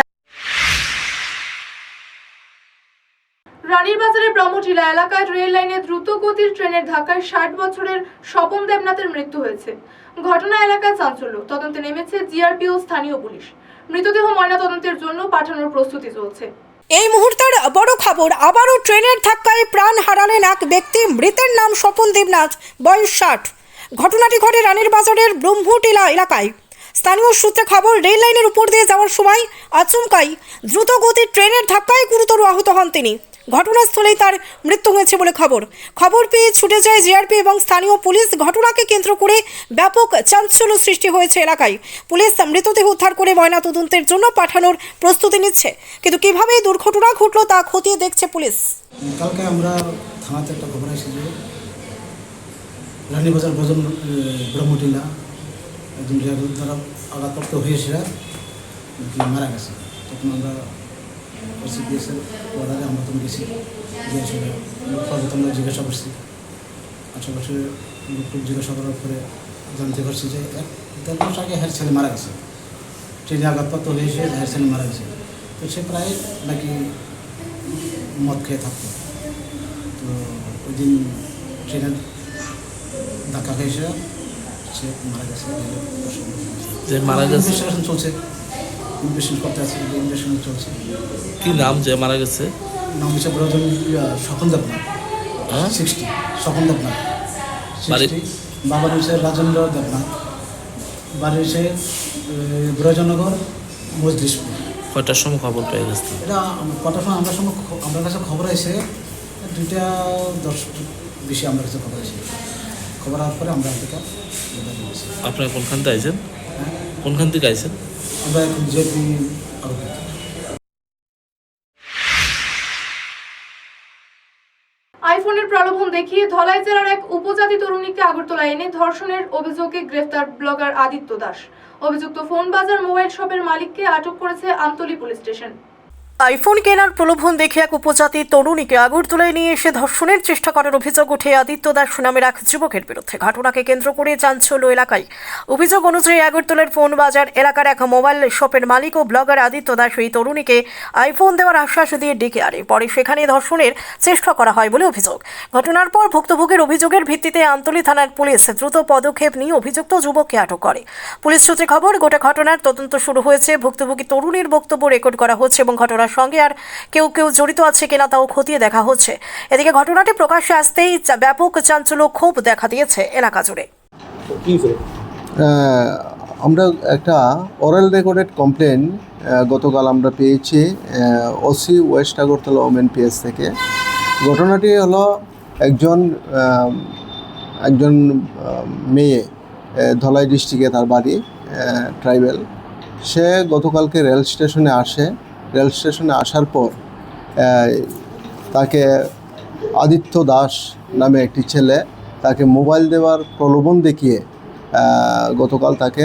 রানীর বাজারের ব্রহ্মটিলা এলাকায় রেল লাইনে দ্রুত গতির ট্রেনের ধাক্কায় 60 বছরের স্বপন দেবনাথের মৃত্যু হয়েছে। ঘটনা এলাকায় চাঞ্চল্য, তদন্তে নেমেছে জিআরপি ও স্থানীয় পুলিশ। মৃতদেহ ময়নাতদন্তের জন্য পাঠানোর প্রস্তুতি চলছে। এই মুহূর্তের বড় খবর, আবারও ট্রেনের ধাক্কায় প্রাণ হারালেন এক ব্যক্তি। মৃতের নাম স্বপন দেবনাথ, বয়স 60। ঘটনাটি ঘটে রানীর বাজারের ব্রহ্মটিলা এলাকায়। স্থানীয় সূত্রে খবর, রেল লাইনের উপর দিয়ে যাওয়ার সময় আচমকাই দ্রুত গতির ট্রেনের ধাক্কায় গুরুতর আহত হন তিনি। ঘটনাস্থলেই তার মৃত্যু হয়েছে বলে খবর পেয়ে ছুটে যায় জিআরপি এবং স্থানীয় পুলিশ। ঘটনাকে কেন্দ্র করে ব্যাপক চাঞ্চল্য সৃষ্টি হয়েছে এলাকায়। পুলিশ মৃতদেহ উদ্ধার করে ময়নাতদন্তের জন্য পাঠানোর প্রস্তুতি নিচ্ছে, কিন্তু কিভাবে এই দুর্ঘটনা ঘটলো তা খতিয়ে দেখছে পুলিশ। কালকে আমরা থানাতে একটা খবর এসেছে যে রানীবাজার ব্রহ্মটিলা একজন ড্রাইভার দ্বারা আঘাতপ্রাপ্ত হয়েছে, মারা গেছে। তখন আমরা দিয়েছে ওর আমরা তখন গেছি, গিয়েছিল আমরা জিজ্ঞাসা করছি। আশেপাশে লোকটুক জিজ্ঞাসা করার পরে জানতে পারছি যে 1-1.5 মাস আগে হ্যার ছেলে মারা গেছে, ট্রেনে আঘাতপ্রাপ্ত হয়েছে, হ্যার ছেলে মারা গেছে। তো সে প্রায় নাকি মদ খেয়ে থাকতো। তো ওই দিন ট্রেনের ধাক্কা খেয়েছে, সে মারা গেছে। ইনভেস্টিগেশন চলছে, ইনভেস্টিগেশন করতে আছে, ইনভেস্টিগেশন চলছে। কি নাম যে মারা গেছে? নাম হচ্ছে স্বপন দেবনাথ, 60। স্বপন দেবনাথ 60। বাবার হচ্ছে রাজেন্দ্র দেবনাথ, বাড়ি হচ্ছে ব্রজনগর মজলিশপুর। কয়টার সময় খবর পেয়ে গেছে? এটা কটার সময় আমার কাছে খবর আছে 2:10 বেশি আমার কাছে খবর আছে। খবর আসার পরে আমরা থেকে আপনারা কোনখান থেকে আইছেন? কোনখান থেকে আইছেন? আমরা এখন জেপি আইফোনের প্রলোভন দেখিয়ে ধলাই জেলার এক উপজাতি তরুণীকে আগরতলা এনে ধর্ষণের অভিযোগে গ্রেফতার ব্লগার আদিত্য দাস। অভিযুক্ত ফোন বাজার মোবাইল শপের মালিককে আটক করেছে আমতলী পুলিশ স্টেশন। আইফোন কেনার প্রলোভন দেখে এক উপজাতি তরুণীকে আগরতলায় নিয়ে এসে ধর্ষণের চেষ্টা করার অভিযোগ ওঠে আদিত্য দাস নামের এক যুবকের বিরুদ্ধে। ঘটনাকে কেন্দ্র করে চাঞ্চল্য এলাকায়। অভিযোগ অনুযায়ী আগরতলার ফোন বাজার এলাকার এক মোবাইল শপের মালিক ও ব্লগার আদিত্য দাস এই তরুণীকে আইফোন দেওয়ার আশ্বাস দিয়ে ডেকে আনে। পরে সেখানে ধর্ষণের চেষ্টা করা হয় বলে অভিযোগ। ঘটনার পর ভুক্তভোগীর অভিযোগের ভিত্তিতে আমতলী থানার পুলিশ দ্রুত পদক্ষেপ নিয়ে অভিযুক্ত যুবককে আটক করে। পুলিশ সূত্রে খবর, গোটা ঘটনার তদন্ত শুরু হয়েছে। ভুক্তভোগী তরুণীর বক্তব্য রেকর্ড করা হচ্ছে এবং ঘটনার সঙ্গে আর কেউ জড়িত আছে কিনা তাও খতিয়ে দেখা হচ্ছে। এদিকে ঘটনাটি প্রকাশ্যে আসতেই ব্যাপক চাঞ্চল্য ক্ষোভ দেখা দিয়েছে এলাকা জুড়ে। আমরা একটা ওরাল রেকর্ডেড কমপ্লেন গতকাল আমরা পেয়েছি OC West Agartala women PS থেকে। ঘটনাটি হলো একজন মেয়ে, ধলাই ডিস্ট্রিক্টে তার বাড়ি, ট্রাইবেল। সে গতকালকে রেল স্টেশনে আসে। রেল স্টেশনে আসার পর তাকে আদিত্য দাস নামে একটি ছেলে তাকে মোবাইল দেওয়ার প্রলোভন দেখিয়ে গতকাল তাকে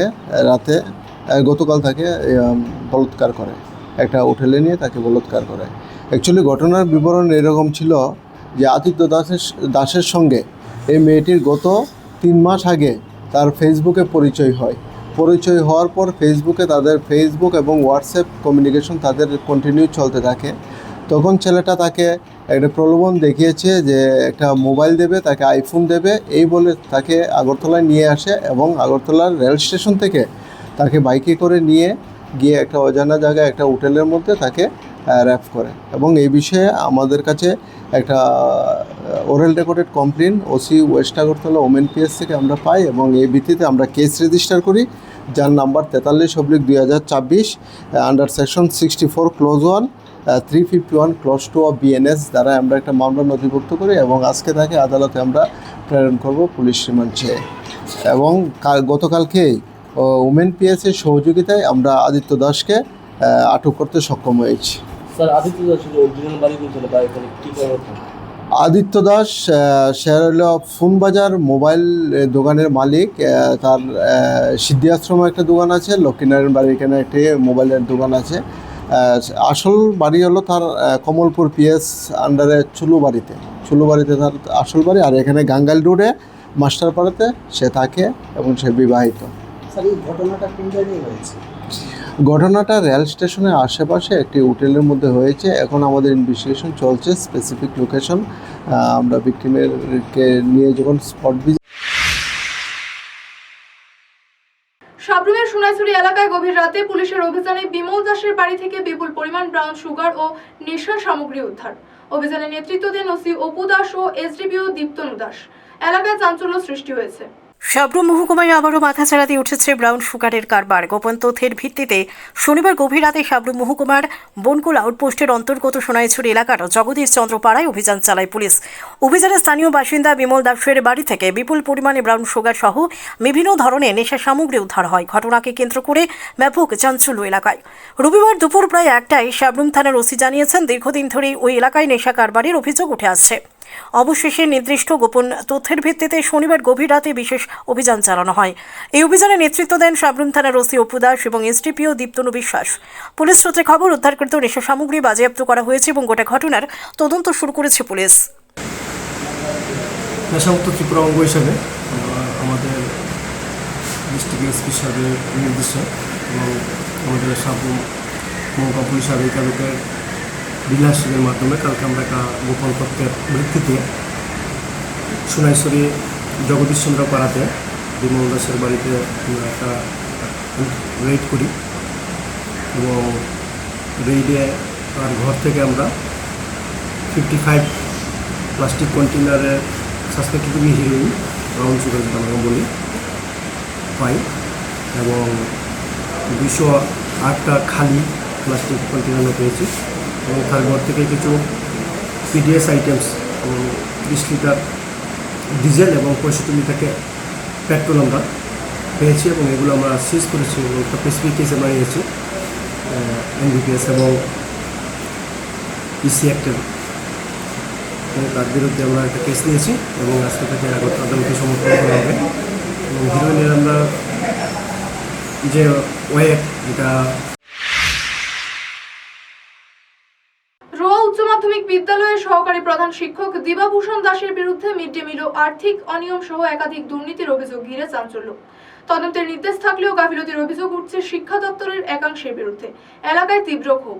বলাৎকার করে, একটা হোটেলে নিয়ে তাকে বলাৎকার করে। অ্যাকচুয়ালি ঘটনার বিবরণ এরকম ছিল যে আদিত্য দাসের সঙ্গে এই মেয়েটির গত 3 মাস আগে তার ফেসবুকে পরিচয় হওয়ার পর তাদের ফেসবুক এবং হোয়াটসঅ্যাপ কমিউনিকেশন তাদের কন্টিনিউ চলতে থাকে। তখন ছেলেটা তাকে একটা প্রলোভন দেখিয়েছে যে একটা মোবাইল দেবে, তাকে আইফোন দেবে, এই বলে তাকে আগরতলায় নিয়ে আসে এবং আগরতলার রেল স্টেশন থেকে তাকে বাইকে করে নিয়ে গিয়ে একটা অজানা জায়গায় একটা হোটেলের মধ্যে তাকে র্যাপ করে। এবং এই বিষয়ে আমাদের কাছে একটা oral recorded complain OC West Agartala women PS থেকে আমরা পাই এবং এই ভিত্তিতে আমরা কেস রেজিস্টার করি, যার number 43/2024 under section 64 close 1 351 close 2 of BNS দ্বারা আমরা একটা মামলা নথিভুক্ত করি এবং আজকে তাকে আদালতে আমরা প্রেরণ করব পুলিশ রিমান্ড চেয়ে। এবং গতকালকেই ওমেন পিএসের সহযোগিতায় আমরা আদিত্য দাসকে আটক করতে সক্ষম হয়েছি। স্যার, আদিত্য দাসের অরিজিনাল বাড়ি কোথায় বা এখানে কি করে? আদিত্য দাস সে হলো ফোনবাজার মোবাইল দোকানের মালিক। তার সিদ্ধি আশ্রমে একটা দোকান আছে, লক্ষ্মীনারায়ণ বাড়ির এখানে একটি মোবাইলের দোকান আছে। আসল বাড়ি হলো তার কমলপুর পিএস আন্ডারে চুলুবাড়িতে তার আসল বাড়ি, আর এখানে গাঙ্গাল রোডে মাস্টারপাড়াতে সে থাকে এবং সে বিবাহিত। স্যার, এই ঘটনাটা কোন জায়গায় হয়েছে? ঘটনাটা রেল স্টেশনের আশেপাশে একটি হোটেলের মধ্যে হয়েছে। এখন আমাদের ইনভেস্টিগেশন চলছে, স্পেসিফিক লোকেশন আমরা ভিক্টিমেরকে নিয়ে যখন স্পট ভিজিট। সাবরুমের সোনাইছড়ি এলাকায় গভীর রাতে পুলিশের অভিযানে বিমল দাসের বাড়ি থেকে বিপুল পরিমাণ ব্রাউন সুগার ও নেশার সামগ্রী উদ্ধার। অভিযানে নেতৃত্ব দেন ওসি অপু দাস ও এসডিপিও দীপ্তনু দাস। এলাকায় চাঞ্চল্য সৃষ্টি হয়েছে। সাবরুম মহকুমায় আবারও মাথাচাড়া দিয়ে উঠেছে ব্রাউন সুগারের কারবার। গোপন তথ্যের ভিত্তিতে শনিবার গভীর রাতে সাবরুম মহকুমার বনকুল আউটপোস্টের অন্তর্গত সোনাইছড়ি এলাকার জগদীশ চন্দ্র পাড়ায় অভিযান চালায় পুলিশ। অভিযানে স্থানীয় বাসিন্দা বিমল দাসের বাড়ি থেকে বিপুল পরিমাণে ব্রাউন সুগার সহ বিভিন্ন ধরনের নেশা সামগ্রী উদ্ধার হয়। ঘটনাকে কেন্দ্র করে ব্যাপক চাঞ্চল্য এলাকায়। রবিবার দুপুর প্রায় 1টায় সাবরুম থানার ওসি জানিয়েছেন, দীর্ঘদিন ধরেই ওই এলাকায় নেশা কারবারের অভিযোগ উঠে আসছে। অবশেষে নির্দিষ্ট গোপন তথ্যের ভিত্তিতে শনিবার গভীর রাতে বিশেষ অভিযান চালানো হয়। এই অভিযানে নেতৃত্ব দেন সাবরুম থানার ওসি অপু দাস এবং এসডিপিও দীপ্তনু বিশ্বাস। পুলিশ সূত্রে খবর, উদ্ধারকৃত নেশা সামগ্রী বাজেয়াপ্ত করা হয়েছে এবং গোটা ঘটনার তদন্ত শুরু করেছে পুলিশ। নেশামুক্ত ত্রিপুরা অঙ্গ হিসাবে আমাদের ডিস্ট্রিক্ট এসপি সাহেবের নির্দেশে এবং আমাদের সাবরুম মহকুমা পুলিশ আধিকারিকের বিলাসের মাধ্যমে কালকে আমরা একটা গোপন তথ্যের ভিত্তিতে সোনাইছড়ি জগদীশ চন্দ্র পাড়াতে বিমল দাসের বাড়িতে আমরা একটা রেড করি এবং রেডে তার ঘর থেকে আমরা 55 প্লাস্টিক কন্টেনারের সাসপেক্টেড হিরোইন ব্রাউন সুগার আমরা বলি পাই এবং 208টা খালি প্লাস্টিক কন্টেনারও পেয়েছি এবং তার ঘর থেকে কিছু পিডিএস আইটেমস 30 লিটার ডিজেল এবং 65 লিটারকে পেট্রোল আমরা পেয়েছি এবং এগুলো আমরা সিজ করেছি এবং একটা স্পেসিফিক কেসে বানিয়েছি এনডিপিএস এবং ইসি অ্যাক্টের তার বিরুদ্ধে আমরা একটা কেস নিয়েছি এবং আজকে থেকে আদালতে সমর্পণ করা হবে এবং হিরোইনের আমরা যে ওয়েট এটা রোয়া উচ্চ মাধ্যমিক বিদ্যালয়ের সহকারী প্রধান শিক্ষক দিবাভূষণ দাসের বিরুদ্ধে মিড ডে মিল ও আর্থিক অনিয়ম সহ একাধিক দুর্নীতির অভিযোগ ঘিরে চাঞ্চল্য। তদন্তের নির্দেশ থাকলেও গাফিলতির অভিযোগ উঠছে শিক্ষা দপ্তরের একাংশের বিরুদ্ধে। এলাকায় তীব্র ক্ষোভ।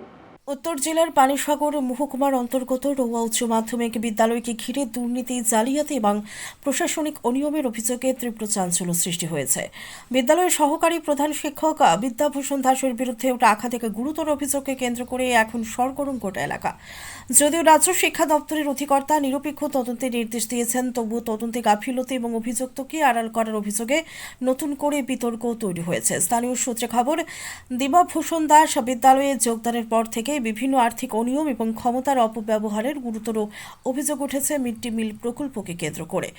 উত্তর জেলার পানিসাগর মহকুমার অন্তর্গত রোয়া উচ্চ মাধ্যমিক বিদ্যালয়কে ঘিরে দুর্নীতি, জালিয়াতি এবং প্রশাসনিক অনিয়মের অভিযোগে তীব্র চাঞ্চল্য সৃষ্টি হয়েছে। বিদ্যালয়ের সহকারী প্রধান শিক্ষক বিদ্যাভূষণ দাসের বিরুদ্ধে ওঠা একাধিক গুরুতর অভিযোগকে কেন্দ্র করে এখন সরগরম গোটা এলাকা। যদিও রাজ্য শিক্ষা দপ্তরের অধিকর্তা নিরপেক্ষ তদন্তের নির্দেশ দিয়েছেন, তবুও তদন্তে গাফিলতি এবং অভিযুক্তকে আড়াল করার অভিযোগে নতুন করে বিতর্ক তৈরি হয়েছে। স্থানীয় সূত্রে খবর, দিবাভূষণ দাস বিদ্যালয়ে যোগদানের পর থেকে বিভিন্ন আর্থিক অনিয়ম এবং ক্ষমতার অপব্যবহারের গুরুতর অভিযোগ উঠেছে মিড ডে মিল প্রকল্পকে কেন্দ্র করে।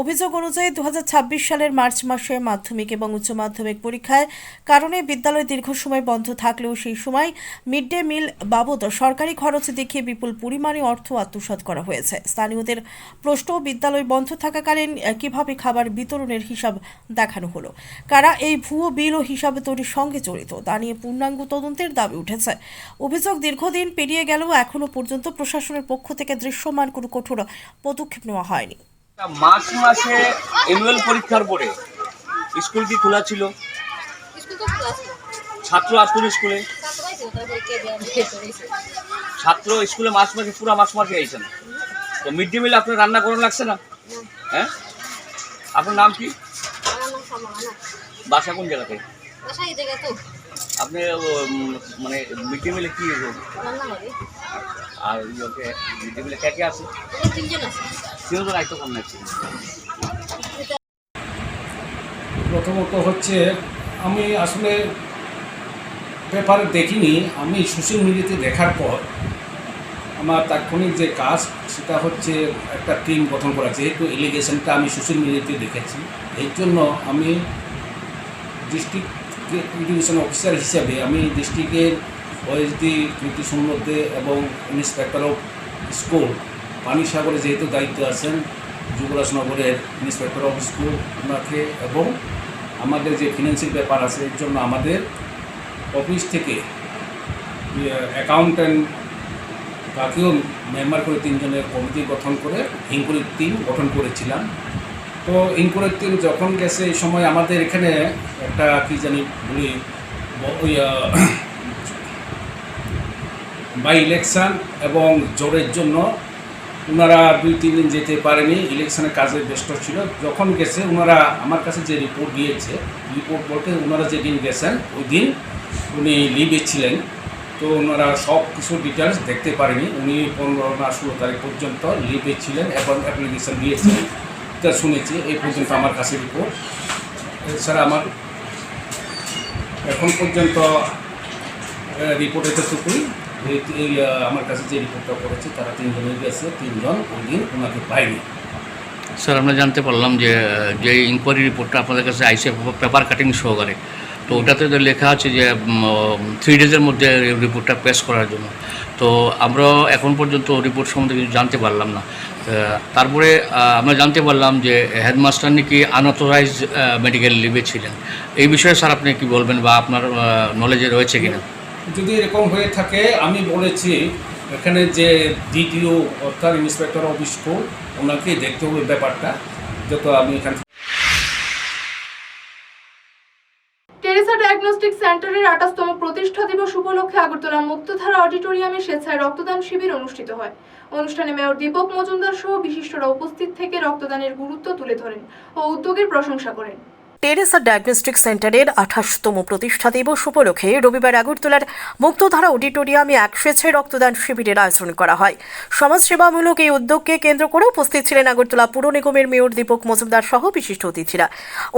অভিযোগ অনুযায়ী 2026 সালের মার্চ মাসে মাধ্যমিক এবং উচ্চ মাধ্যমিক পরীক্ষার কারণে বিদ্যালয় দীর্ঘ সময় বন্ধ থাকলেও সেই সময় মিড ডে মিল বাবদ সরকারি খরচ দেখিয়ে বিপুল পরিমাণে অর্থ আত্মসাৎ করা হয়েছে। স্থানীয়দের প্রশ্ন, বিদ্যালয় বন্ধ থাকাকালীন কিভাবে খাবার বিতরণের হিসাব দেখানো হলো, কারা এই ভুয়ো বিল ও হিসাব তৈরির সঙ্গে জড়িত, তা নিয়ে পূর্ণাঙ্গ তদন্তের দাবি উঠেছে। অভিযোগ দীর্ঘদিন পেরিয়ে গেলেও এখনো পর্যন্ত প্রশাসনের পক্ষ থেকে দৃশ্যমান কোনো কঠোর পদক্ষেপ নেওয়া হয়নি। মার্চ মাসে অ্যানুয়াল পরীক্ষার পরে স্কুল কি খোলা ছিল? ছাত্র আসলো স্কুলে, ছাত্র স্কুলে মার্চ মাসে পুরো মার্চ মাসে আইছে না, তো মিড ডে মিল আপনার রান্না করানো লাগছে না? হ্যাঁ, আপনার নাম কি? বাসা কোন জায়গাতে? আপনি মানে মিড ডে মিলে কি আর মিড ডে মিলে কে কে আছে? 3 জন আইতো কম নাকি? প্রথমত হচ্ছে আমি আসলে পেপারে দেখিনি, আমি সোশ্যাল মিডিয়াতে দেখার পর আমার তাৎক্ষণিক যে কাজ সেটা হচ্ছে একটা টিম গঠন করা। যেহেতু এলিগেশনটা আমি সোশ্যাল মিডিয়াতে দেখেছি, এই জন্য আমি ডিস্ট্রিক্ট এডুকেশন অফিসার হিসাবে আমি ডিস্ট্রিক্টের ওএসডি কৃতি সম্বন্ধে এবং ইন্সপেক্টর অফ স্কুল পানিসাগরে যেহেতু দায়িত্ব আছেন যুবরাজনগরের ইন্সপেক্টর অফ স্কুল ওনাকে, এবং আমাদের যে ফিনান্সিয়াল ব্যাপার আছে এর জন্য আমাদের অফিস থেকে অ্যাকাউন্ট্যান্ট তাকেও মেম্বার করে 3 জনের কমিটি গঠন করে ইনকোয়ারি টিম গঠন করেছিলাম। তো ইনকোয়ারি টিম যখন গেছে এই সময় আমাদের এখানে একটা কি জানি বলি ওই বাই ইলেকশন এবং জোরের জন্য ওনারা 2-3 দিন যেতে পারেনি, ইলেকশনের কাজে ব্যস্ত ছিল। যখন গেছে ওনারা আমার কাছে যে রিপোর্ট দিয়েছে, রিপোর্ট বলতে ওনারা যেদিন গেছেন ওই দিন উনি লিভে ছিলেন, তো ওনারা সব কিছু ডিটেলস দেখতে পারেনি। উনি 15 না 16 তারিখ পর্যন্ত লিভে ছিলেন এবং অ্যাপ্লিকেশন দিয়েছেন, এটা শুনেছি। এই পর্যন্ত আমার কাছে রিপোর্ট। এছাড়া আমার এখন পর্যন্ত রিপোর্ট এতটুকুই। এই আমার কাছে যে রিপোর্টটা করেছে তারা 3 জনের গেছে, 3 জন ওই দিন ওনাকে পায়নি। স্যার আমরা জানতে পারলাম যে ইনকোয়ারি রিপোর্টটা আপনাদের কাছে আইসে পেপার কাটিং সহকারে, তো ওটাতে তো লেখা আছে যে 3 ডেজের মধ্যে রিপোর্টটা পেশ করার জন্য। তো আমরা এখন পর্যন্ত রিপোর্ট সম্বন্ধে কিছু জানতে পারলাম না। তারপরে আমরা জানতে পারলাম যে হেডমাস্টার নাকি আনঅথরাইজড মেডিকেল লিভে ছিলেন। এই বিষয়ে স্যার আপনি কি বলবেন, বা আপনার নলেজে রয়েছে কিনা? যদি এরকম হয়ে থাকে, আমি বলেছি এখানে যে ডিটিও অর্থাৎ ইন্সপেক্টর অফ স্কুল ওনাকে দেখতে হবে ব্যাপারটা, যত আমি এখানে। টেরেসা ডায়াগনস্টিক সেন্টারের 28তম প্রতিষ্ঠা দিবস উপলক্ষে আগরতলা মুক্তধারা অডিটোরিয়ামে স্বেচ্ছায় রক্তদান শিবির অনুষ্ঠিত হয়। অনুষ্ঠানে মেয়র দীপক মজুমদার সহ বিশিষ্টরা উপস্থিত থেকে রক্তদানের গুরুত্ব তুলে ধরেন ও উদ্যোগের প্রশংসা করেন। টেরেসা ডায়াগনস্টিক সেন্টারের 28তম প্রতিষ্ঠা দিবস উপলক্ষে রবিবার আগরতলার মুক্তধারা অডিটোরিয়ামে এক স্বেচ্ছায় রক্তদান শিবিরের আয়োজন করা হয়। সমাজসেবামূলক এই উদ্যোগকে কেন্দ্র করে উপস্থিত ছিলেন আগরতলা পুর নিগমের মেয়র দীপক মজুমদার সহ বিশিষ্ট অতিথিরা।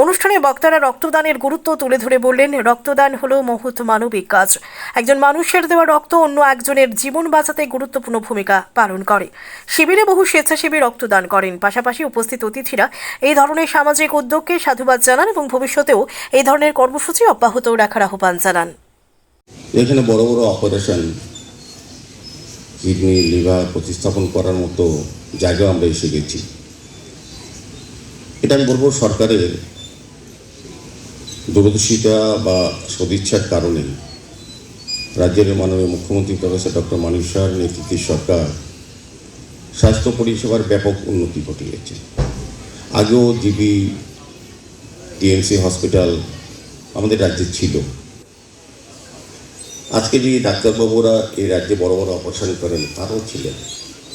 অনুষ্ঠানে বক্তারা রক্তদানের গুরুত্ব তুলে ধরে বললেন, রক্তদান হলো মহৎ মানবিক কাজ। একজন মানুষের দেওয়া রক্ত অন্য একজনের জীবন বাঁচাতে গুরুত্বপূর্ণ ভূমিকা পালন করে। শিবিরে বহু স্বেচ্ছাসেবী রক্তদান করেন। পাশাপাশি উপস্থিত অতিথিরা এই ধরনের সামাজিক উদ্যোগকে সাধুবাদ জানান এবং ভবিষ্যতেও এই ধরনের কর্মসূচি অব্যাহত রাখার আহ্বান জানান। এখানে বড় বড় অপারেশন, কিডনি, লিভার প্রতিস্থাপন করার মতো জায়গা আমরা এসে গেছি। এটা আমি বলবো সরকারের দূরদর্শিতা বা সদিচ্ছার কারণে রাজ্যের মাননীয় মুখ্যমন্ত্রী প্রফেসর ডক্টর মানিক সাহার নেতৃত্বে সরকার স্বাস্থ্য পরিষেবার ব্যাপক উন্নতি ঘটিয়েছে। আগেও জিবি, টিএমসি হসপিটাল আমাদের রাজ্যে ছিল। আজকে যে ডাক্তারবাবুরা এই রাজ্যে বড় বড় অপারেশন করেন তারাও ছিলেন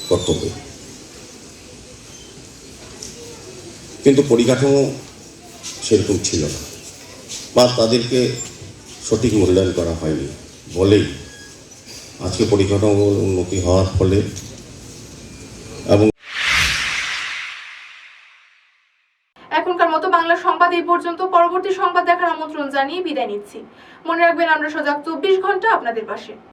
কর্তব্যে, কিন্তু পরিকাঠামো সেরকম ছিল না বা তাদেরকে সঠিক মূল্যায়ন করা হয়নি বলেই আজকে পরিকাঠামোর উন্নতি হওয়ার ফলে এবং এখনকার মতো বাংলা সংবাদ এই পর্যন্ত। পরবর্তী সংবাদ দেখার আমন্ত্রণ জানিয়ে বিদায় নিচ্ছি। মনে রাখবেন, আমরা সজাগ 24 ঘন্টা আপনাদের পাশে।